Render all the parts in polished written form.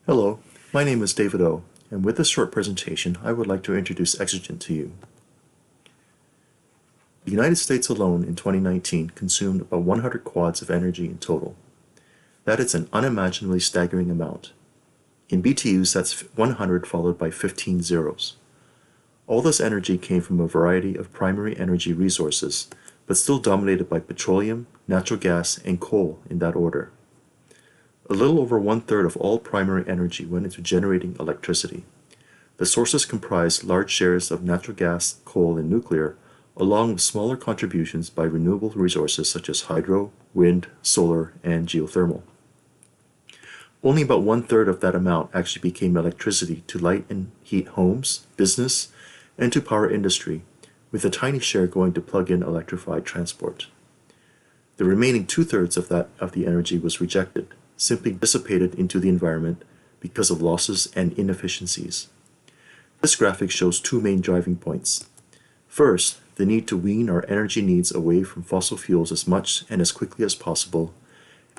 Hello, my name is David O, and with this short presentation, I would like to introduce Exergent to you. The United States alone in 2019 consumed about 100 quads of energy in total. That is an unimaginably staggering amount. In BTUs, that's 100 followed by 15 zeros. All this energy came from a variety of primary energy resources, but still dominated by petroleum, natural gas, and coal in that order. A little over one-third of all primary energy went into generating electricity. The sources comprised large shares of natural gas, coal, and nuclear, along with smaller contributions by renewable resources such as hydro, wind, solar, and geothermal. Only about one-third of that amount actually became electricity to light and heat homes, business, and to power industry, with a tiny share going to plug-in electrified transport. The remaining two-thirds of the energy was rejected, simply dissipated into the environment because of losses and inefficiencies. This graphic shows two main driving points. First, the need to wean our energy needs away from fossil fuels as much and as quickly as possible,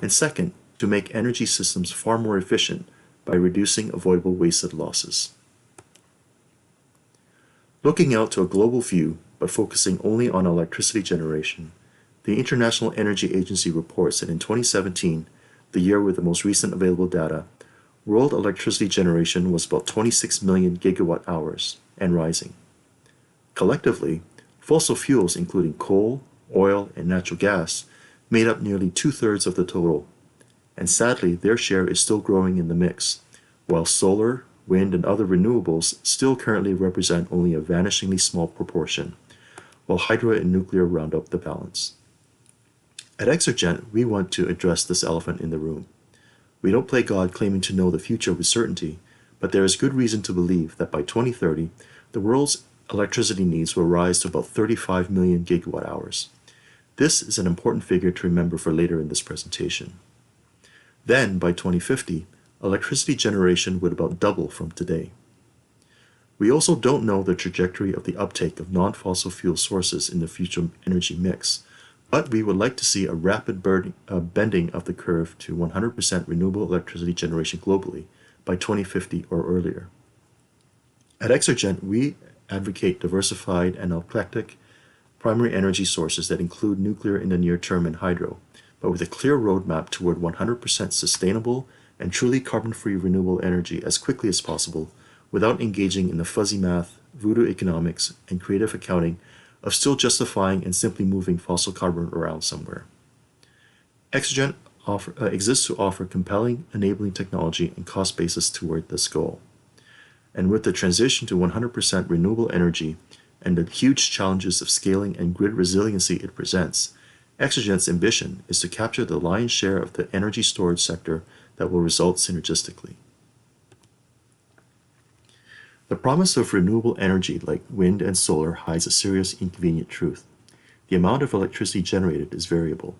and second, to make energy systems far more efficient by reducing avoidable wasted losses. Looking out to a global view, but focusing only on electricity generation, the International Energy Agency reports that in 2017, the year with the most recent available data, world electricity generation was about 26 million gigawatt hours and rising. Collectively, fossil fuels including coal, oil, and natural gas made up nearly two-thirds of the total, and sadly their share is still growing in the mix, while solar, wind, and other renewables still currently represent only a vanishingly small proportion, while hydro and nuclear round up the balance. At Exergent, we want to address this elephant in the room. We don't play God claiming to know the future with certainty, but there is good reason to believe that by 2030, the world's electricity needs will rise to about 35 million gigawatt hours. This is an important figure to remember for later in this presentation. Then, by 2050, electricity generation would about double from today. We also don't know the trajectory of the uptake of non-fossil fuel sources in the future energy mix, but we would like to see a rapid bending of the curve to 100% renewable electricity generation globally by 2050 or earlier. At Exergent, we advocate diversified and eclectic primary energy sources that include nuclear in the near term and hydro, but with a clear roadmap toward 100% sustainable and truly carbon-free renewable energy as quickly as possible without engaging in the fuzzy math, voodoo economics, and creative accounting of still justifying and simply moving fossil carbon around somewhere. Exergent exists to offer compelling enabling technology and cost basis toward this goal. And with the transition to 100% renewable energy and the huge challenges of scaling and grid resiliency it presents, Exergent's ambition is to capture the lion's share of the energy storage sector that will result synergistically. The promise of renewable energy like wind and solar hides a serious inconvenient truth. The amount of electricity generated is variable.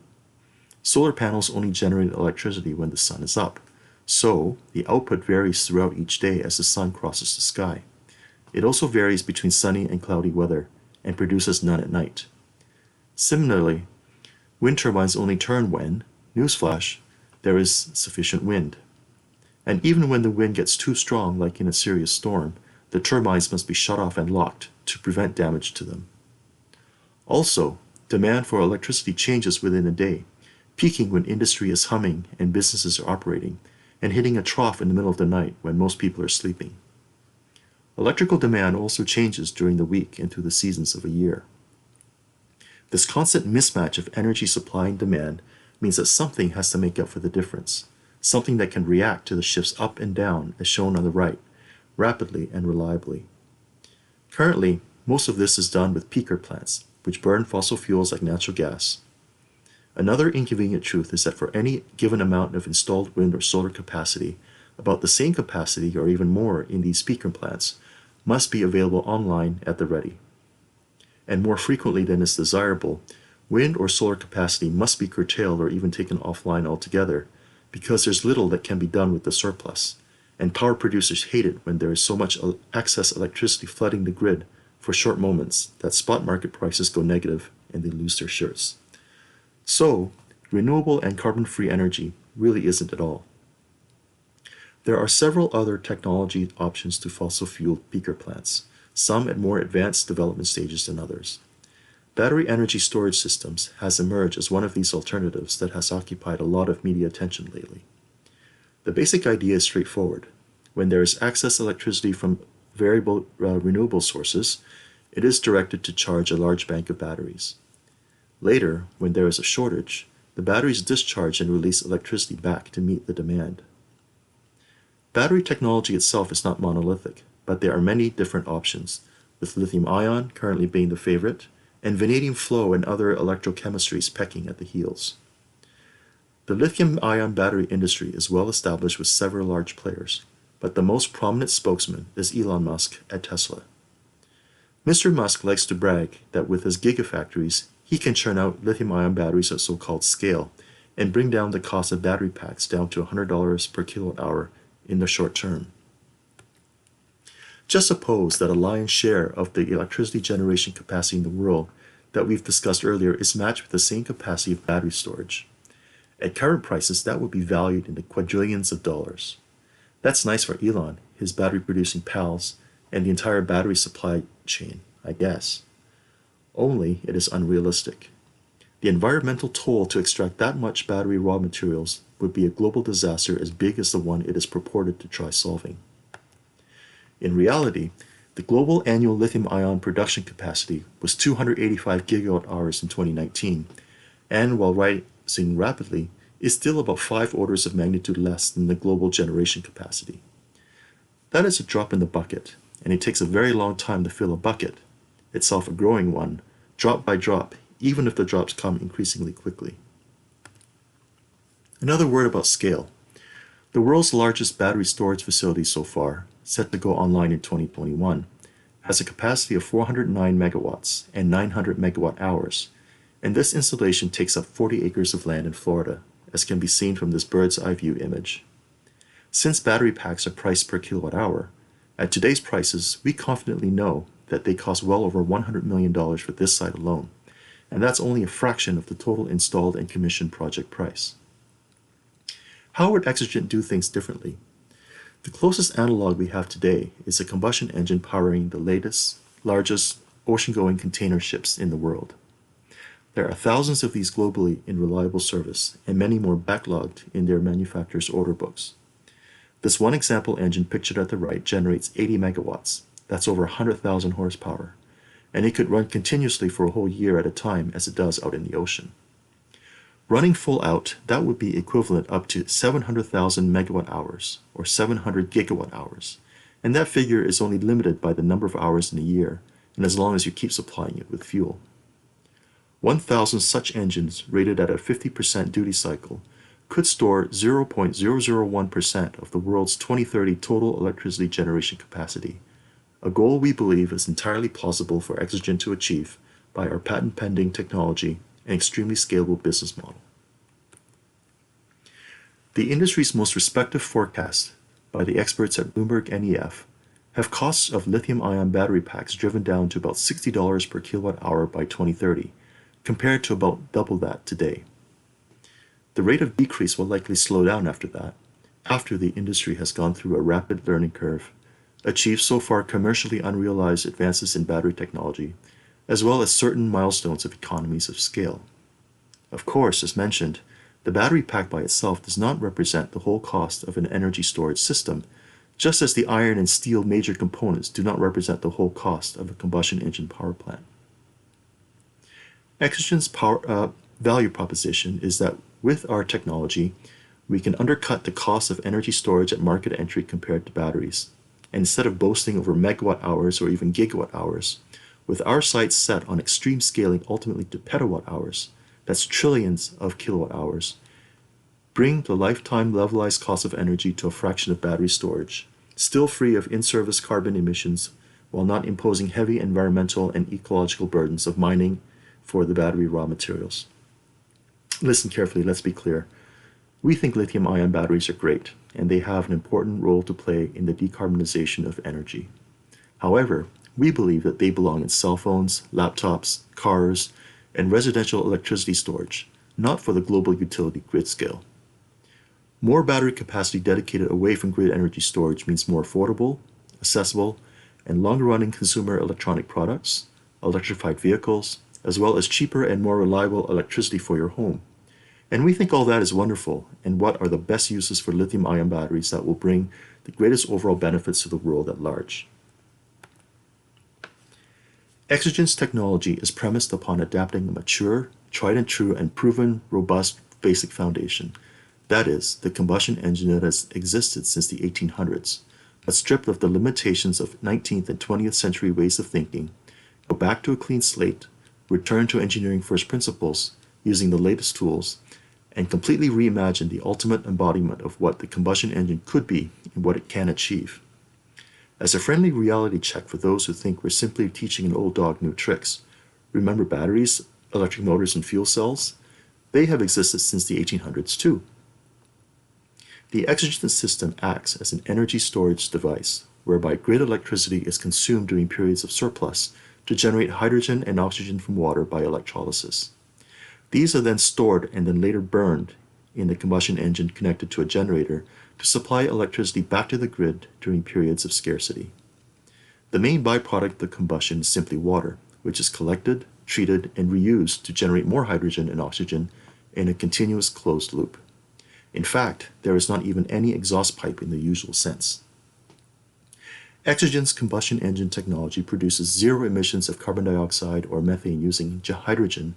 Solar panels only generate electricity when the sun is up, so the output varies throughout each day as the sun crosses the sky. It also varies between sunny and cloudy weather and produces none at night. Similarly, wind turbines only turn when, newsflash, there is sufficient wind. And even when the wind gets too strong, like in a serious storm, the turbines must be shut off and locked to prevent damage to them. Also, demand for electricity changes within a day, peaking when industry is humming and businesses are operating, and hitting a trough in the middle of the night when most people are sleeping. Electrical demand also changes during the week and through the seasons of a year. This constant mismatch of energy supply and demand means that something has to make up for the difference, something that can react to the shifts up and down as shown on the right, rapidly and reliably. Currently, most of this is done with peaker plants, which burn fossil fuels like natural gas. Another inconvenient truth is that for any given amount of installed wind or solar capacity, about the same capacity or even more in these peaker plants must be available online at the ready. And more frequently than is desirable, wind or solar capacity must be curtailed or even taken offline altogether because there's little that can be done with the surplus. And power producers hate it when there is so much excess electricity flooding the grid for short moments that spot market prices go negative and they lose their shirts. So, renewable and carbon-free energy really isn't at all. There are several other technology options to fossil-fueled peaker plants, some at more advanced development stages than others. Battery energy storage systems has emerged as one of these alternatives that has occupied a lot of media attention lately. The basic idea is straightforward. When there is excess electricity from variable renewable sources, it is directed to charge a large bank of batteries. Later, when there is a shortage, the batteries discharge and release electricity back to meet the demand. Battery technology itself is not monolithic, but there are many different options, with lithium-ion currently being the favorite, and vanadium flow and other electrochemistries pecking at the heels. The lithium-ion battery industry is well established with several large players, but the most prominent spokesman is Elon Musk at Tesla. Mr. Musk likes to brag that with his gigafactories, he can churn out lithium-ion batteries at so-called scale and bring down the cost of battery packs down to $100 per kilowatt hour in the short term. Just suppose that a lion's share of the electricity generation capacity in the world that we've discussed earlier is matched with the same capacity of battery storage. At current prices, that would be valued in the quadrillions of dollars. That's nice for Elon, his battery-producing pals, and the entire battery supply chain, I guess. Only it is unrealistic. The environmental toll to extract that much battery raw materials would be a global disaster as big as the one it is purported to try solving. In reality, the global annual lithium-ion production capacity was 285 gigawatt-hours in 2019, and while rising rapidly, is still about 5 orders of magnitude less than the global generation capacity. That is a drop in the bucket, and it takes a very long time to fill a bucket, itself a growing one, drop by drop, even if the drops come increasingly quickly. Another word about scale. The world's largest battery storage facility so far, set to go online in 2021, has a capacity of 409 megawatts and 900 megawatt hours, and this installation takes up 40 acres of land in Florida, as can be seen from this bird's eye view image. Since battery packs are priced per kilowatt hour, at today's prices, we confidently know that they cost well over $100 million for this site alone, and that's only a fraction of the total installed and commissioned project price. How would Exergent do things differently? The closest analog we have today is a combustion engine powering the latest, largest ocean-going container ships in the world. There are thousands of these globally in reliable service, and many more backlogged in their manufacturers' order books. This one example engine pictured at the right generates 80 megawatts, that's over 100,000 horsepower, and it could run continuously for a whole year at a time as it does out in the ocean. Running full out, that would be equivalent up to 700,000 megawatt hours, or 700 gigawatt hours, and that figure is only limited by the number of hours in a year, and as long as you keep supplying it with fuel. 1,000 such engines rated at a 50% duty cycle could store 0.001% of the world's 2030 total electricity generation capacity, a goal we believe is entirely plausible for Exergent to achieve by our patent-pending technology and extremely scalable business model. The industry's most respected forecasts by the experts at Bloomberg NEF have costs of lithium-ion battery packs driven down to about $60 per kilowatt hour by 2030, compared to about double that today. The rate of decrease will likely slow down after that, after the industry has gone through a rapid learning curve, achieved so far commercially unrealized advances in battery technology, as well as certain milestones of economies of scale. Of course, as mentioned, the battery pack by itself does not represent the whole cost of an energy storage system, just as the iron and steel major components do not represent the whole cost of a combustion engine power plant. Exergent's value proposition is that with our technology, we can undercut the cost of energy storage at market entry compared to batteries, and instead of boasting over megawatt hours or even gigawatt hours, with our sights set on extreme scaling ultimately to petawatt hours, that's trillions of kilowatt hours, bring the lifetime levelized cost of energy to a fraction of battery storage, still free of in-service carbon emissions while not imposing heavy environmental and ecological burdens of mining for the battery raw materials. Listen carefully, let's be clear. We think lithium-ion batteries are great, and they have an important role to play in the decarbonization of energy. However, we believe that they belong in cell phones, laptops, cars, and residential electricity storage, not for the global utility grid scale. More battery capacity dedicated away from grid energy storage means more affordable, accessible, and longer-running consumer electronic products, electrified vehicles, as well as cheaper and more reliable electricity for your home. And we think all that is wonderful, and what are the best uses for lithium-ion batteries that will bring the greatest overall benefits to the world at large. Exergent's technology is premised upon adapting a mature, tried and true, and proven robust basic foundation. That is, the combustion engine that has existed since the 1800s, but stripped of the limitations of 19th and 20th century ways of thinking, go back to a clean slate, return to engineering first principles using the latest tools, and completely reimagine the ultimate embodiment of what the combustion engine could be and what it can achieve. As a friendly reality check for those who think we're simply teaching an old dog new tricks, remember batteries, electric motors, and fuel cells? They have existed since the 1800s too. The Exergent system acts as an energy storage device, whereby grid electricity is consumed during periods of surplus to generate hydrogen and oxygen from water by electrolysis. These are then stored and then later burned in the combustion engine connected to a generator to supply electricity back to the grid during periods of scarcity. The main byproduct of combustion is simply water, which is collected, treated, and reused to generate more hydrogen and oxygen in a continuous closed loop. In fact, there is not even any exhaust pipe in the usual sense. Exergent's combustion engine technology produces zero emissions of carbon dioxide or methane using hydrogen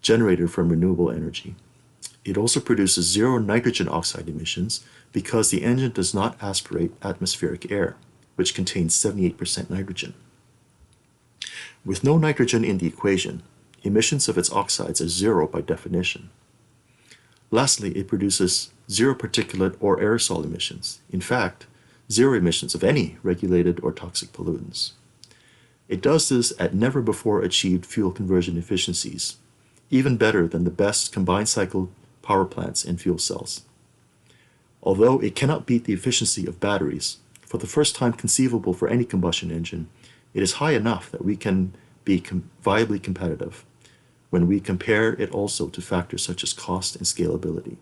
generated from renewable energy. It also produces zero nitrogen oxide emissions because the engine does not aspirate atmospheric air, which contains 78% nitrogen. With no nitrogen in the equation, emissions of its oxides are zero by definition. Lastly, it produces zero particulate or aerosol emissions. In fact, zero emissions of any regulated or toxic pollutants. It does this at never before achieved fuel conversion efficiencies, even better than the best combined cycle power plants and fuel cells. Although it cannot beat the efficiency of batteries, for the first time conceivable for any combustion engine, it is high enough that we can be viably competitive when we compare it also to factors such as cost and scalability.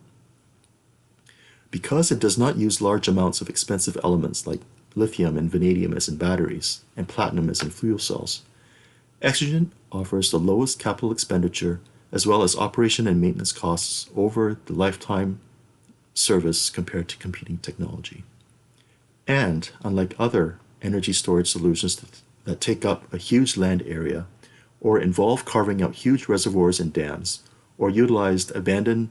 Because it does not use large amounts of expensive elements like lithium and vanadium as in batteries, and platinum as in fuel cells, Exergent offers the lowest capital expenditure as well as operation and maintenance costs over the lifetime service compared to competing technology. And unlike other energy storage solutions that take up a huge land area or involve carving out huge reservoirs and dams or utilized abandoned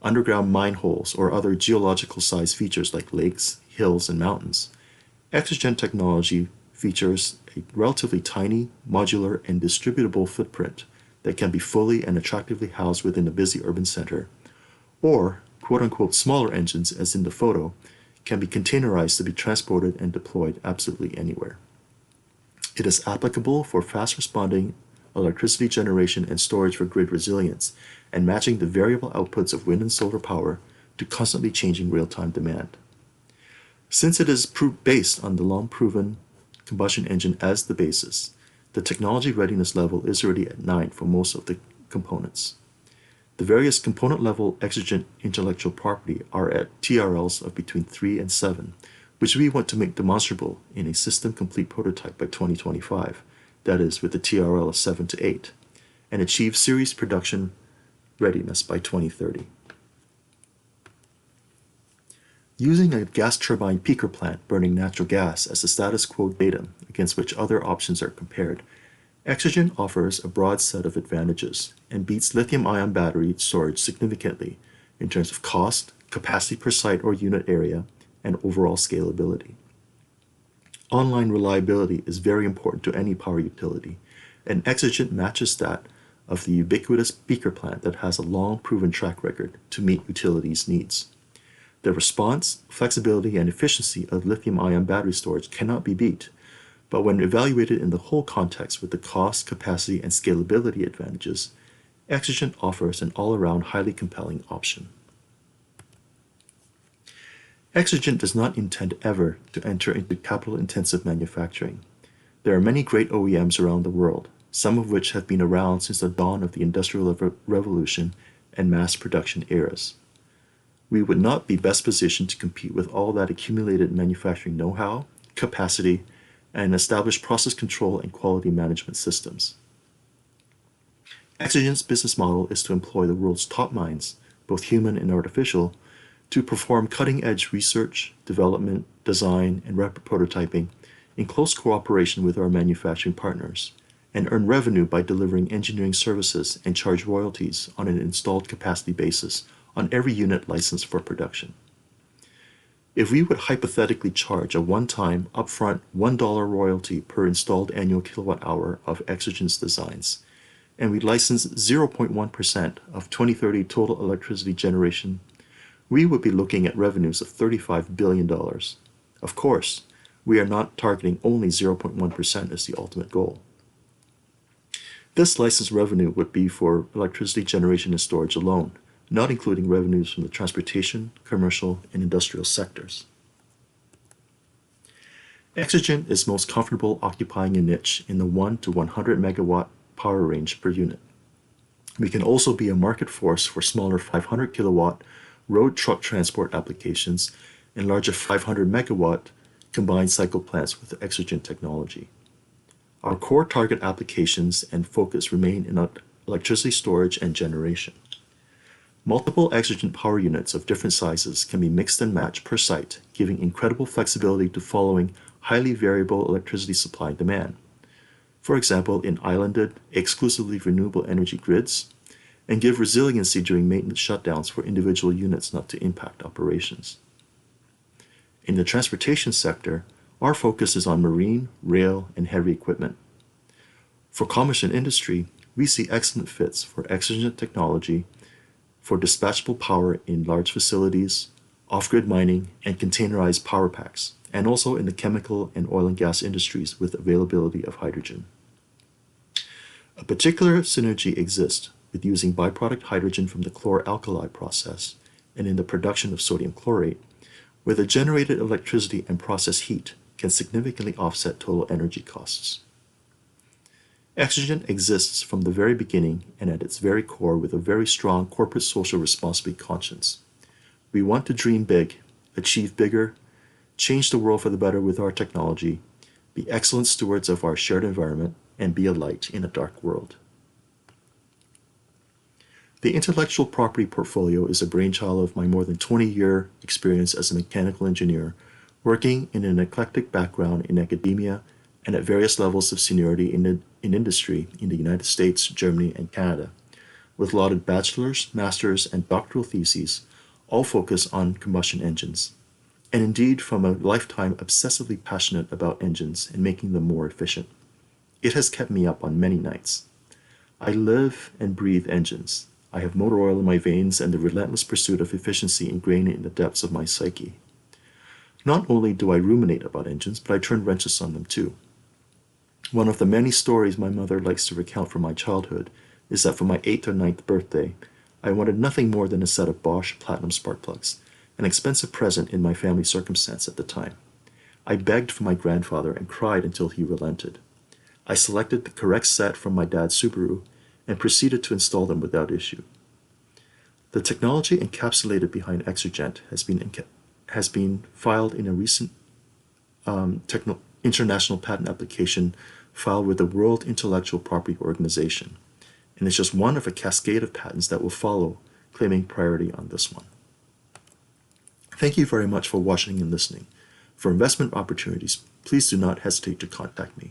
underground mine holes or other geological size features like lakes, hills, and mountains, Exergent technology features a relatively tiny, modular, and distributable footprint that can be fully and attractively housed within a busy urban center, or quote-unquote smaller engines, as in the photo, can be containerized to be transported and deployed absolutely anywhere. It is applicable for fast-responding electricity generation and storage for grid resilience, and matching the variable outputs of wind and solar power to constantly changing real-time demand. Since it is based on the long-proven combustion engine as the basis, the technology readiness level is already at 9 for most of the components. The various component-level Exergent intellectual property are at TRLs of between 3 and 7, which we want to make demonstrable in a system-complete prototype by 2025, that is, with a TRL of 7 to 8, and achieve series production readiness by 2030. Using a gas turbine peaker plant burning natural gas as the status quo datum against which other options are compared, Exergent offers a broad set of advantages and beats lithium-ion battery storage significantly in terms of cost, capacity per site or unit area, and overall scalability. Online reliability is very important to any power utility, and Exergent matches that of the ubiquitous peaker plant that has a long proven track record to meet utilities' needs. The response, flexibility, and efficiency of lithium-ion battery storage cannot be beat, but when evaluated in the whole context with the cost, capacity, and scalability advantages, Exergent offers an all-around highly compelling option. Exergent does not intend ever to enter into capital-intensive manufacturing. There are many great OEMs around the world, some of which have been around since the dawn of the Industrial Revolution and mass production eras. we would not be best positioned to compete with all that accumulated manufacturing know-how, capacity, and established process control and quality management systems. Exergent's business model is to employ the world's top minds, both human and artificial, to perform cutting-edge research, development, design, and rapid prototyping in close cooperation with our manufacturing partners, and earn revenue by delivering engineering services and charge royalties on an installed capacity basis on every unit licensed for production. If we would hypothetically charge a one-time, upfront $1 royalty per installed annual kilowatt hour of Exergent's designs, and we license 0.1% of 2030 total electricity generation, we would be looking at revenues of $35 billion. Of course, we are not targeting only 0.1% as the ultimate goal. This license revenue would be for electricity generation and storage alone, not including revenues from the transportation, commercial, and industrial sectors. Exergent is most comfortable occupying a niche in the 1 to 100 megawatt power range per unit. We can also be a market force for smaller 500 kilowatt road truck transport applications and larger 500 megawatt combined cycle plants with Exergent technology. Our core target applications and focus remain in electricity storage and generation. Multiple Exergent power units of different sizes can be mixed and matched per site, giving incredible flexibility to following highly variable electricity supply and demand. For example, in islanded, exclusively renewable energy grids, and give resiliency during maintenance shutdowns for individual units not to impact operations. In the transportation sector, our focus is on marine, rail, and heavy equipment. For commerce and industry, we see excellent fits for Exergent technology for dispatchable power in large facilities, off-grid mining, and containerized power packs, and also in the chemical and oil and gas industries with availability of hydrogen. A particular synergy exists with using byproduct hydrogen from the chlor-alkali process and in the production of sodium chlorate, where the generated electricity and process heat can significantly offset total energy costs. Exergent exists from the very beginning and at its very core with a very strong corporate social responsibility conscience. We want to dream big, achieve bigger, change the world for the better with our technology, be excellent stewards of our shared environment, and be a light in a dark world. The intellectual property portfolio is a brainchild of my more than 20-year experience as a mechanical engineer, working in an eclectic background in academia and at various levels of seniority in industry in the United States, Germany, and Canada, with lauded bachelor's, master's, and doctoral theses, all focus on combustion engines, and indeed from a lifetime obsessively passionate about engines and making them more efficient. It has kept me up on many nights. I live and breathe engines. I have motor oil in my veins and the relentless pursuit of efficiency ingrained in the depths of my psyche. Not only do I ruminate about engines, but I turn wrenches on them too. One of the many stories my mother likes to recount from my childhood is that for my 8th or 9th birthday, I wanted nothing more than a set of Bosch Platinum spark plugs, an expensive present in my family circumstance at the time. I begged for my grandfather and cried until he relented. I selected the correct set from my dad's Subaru and proceeded to install them without issue. The technology encapsulated behind Exergent has been filed in a recent international patent application filed with the World Intellectual Property Organization, and it's just one of a cascade of patents that will follow, claiming priority on this one. Thank you very much for watching and listening. For investment opportunities, please do not hesitate to contact me.